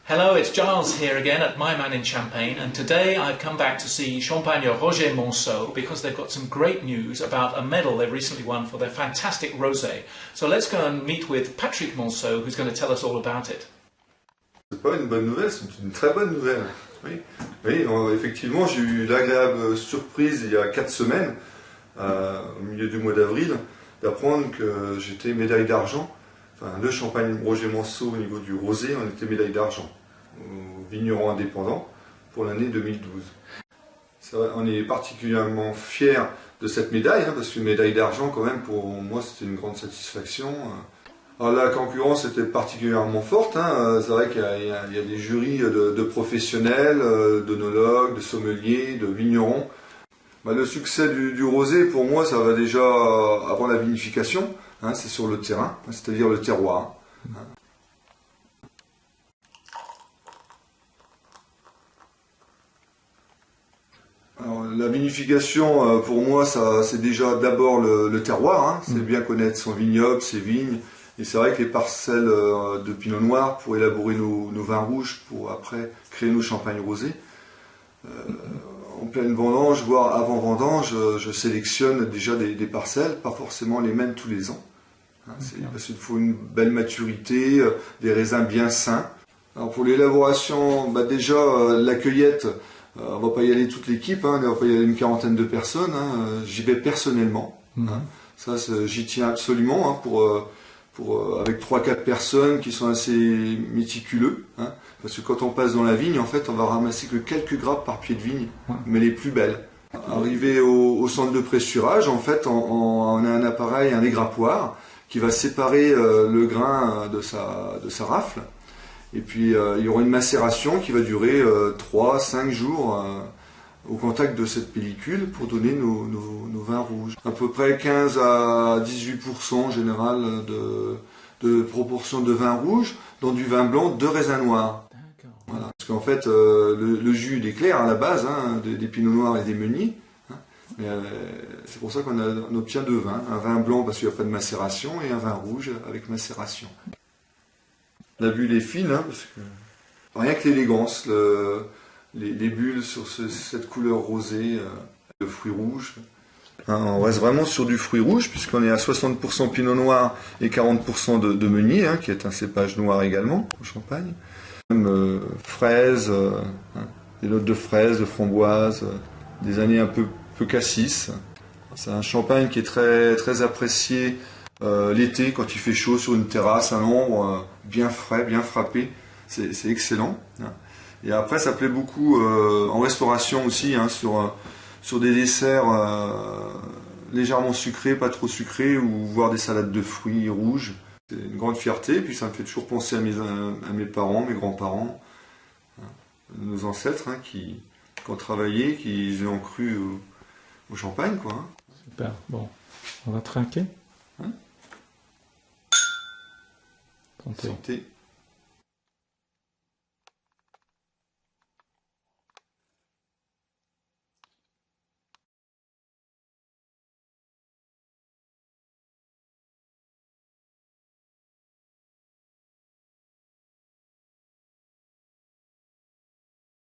Hello, it's Giles here again at My Man in Champagne, and today I've come back to see Champagneur Roger Monceau because they've got some great news about a medal they recently won for their fantastic rosé. So let's go and meet with Patrick Monceau, who's going to tell us all about it. C'est pas une bonne nouvelle, c'est une très bonne nouvelle. Oui, oui, effectivement, j'ai eu l'agréable surprise il y a 4 semaines, au milieu du mois d'avril, d'apprendre que j'étais médaille d'argent. Enfin, le Champagne Roger Monceau au niveau du rosé, on était médaille d'argent au vigneron indépendant pour l'année 2012. Vrai, on est particulièrement fiers de cette médaille, parce qu'une médaille d'argent, quand même, pour moi, c'était une grande satisfaction. Alors, la concurrence était particulièrement forte. C'est vrai qu'il y a des jurys de professionnels, d'œnologues, de sommeliers, de vignerons. Le succès du rosé, pour moi, ça va déjà avant la vinification. C'est sur le terrain, c'est-à-dire le terroir. Alors, la vinification, pour moi, c'est déjà d'abord le terroir. C'est bien connaître son vignoble, ses vignes. Et c'est vrai que les parcelles de pinot noir pour élaborer nos vins rouges, pour après créer nos champagnes rosés. En pleine vendange, voire avant vendange, je sélectionne déjà des parcelles, pas forcément les mêmes tous les ans. Parce qu'il faut une belle maturité, des raisins bien sains. Alors pour l'élaboration, déjà la cueillette, on va pas y aller toute l'équipe, on va pas y aller une quarantaine de personnes. J'y vais personnellement. Ça, j'y tiens absolument avec 3-4 personnes qui sont assez méticuleux. Parce que quand on passe dans la vigne, en fait, on va ramasser que quelques grappes par pied de vigne, mais les plus belles. Arrivé au centre de pressurage, en fait, on a un appareil, un dégrappoir, qui va séparer le grain de sa rafle. Et puis il y aura une macération qui va durer 3-5 jours au contact de cette pellicule pour donner nos vins rouges. À peu près 15 à 18% en général de proportion de vin rouge dans du vin blanc de raisin noir. Voilà. Parce qu'en fait le jus il est clair à la base, des pinots noirs et des meuniers. C'est pour ça qu'on obtient deux vins. Un vin blanc parce qu'il n'y a pas de macération et un vin rouge avec macération. La bulle est fine, parce que rien que l'élégance, les bulles sur cette couleur rosée, le fruit rouge. On reste vraiment sur du fruit rouge puisqu'on est à 60% pinot noir et 40% de meunier, qui est un cépage noir également au Champagne. Même fraises, des notes de fraises, de framboises, des années un peu cassis. C'est un champagne qui est très, très apprécié l'été quand il fait chaud sur une terrasse à l'ombre, bien frais, bien frappé. C'est excellent. Et après, ça plaît beaucoup en restauration aussi, sur des desserts légèrement sucrés, pas trop sucrés, ou voire des salades de fruits rouges. C'est une grande fierté, puis ça me fait toujours penser à mes parents, mes grands-parents, nos ancêtres qui ont travaillé, qui ont cru au champagne, quoi. Super. Bon, on va trinquer. Santé.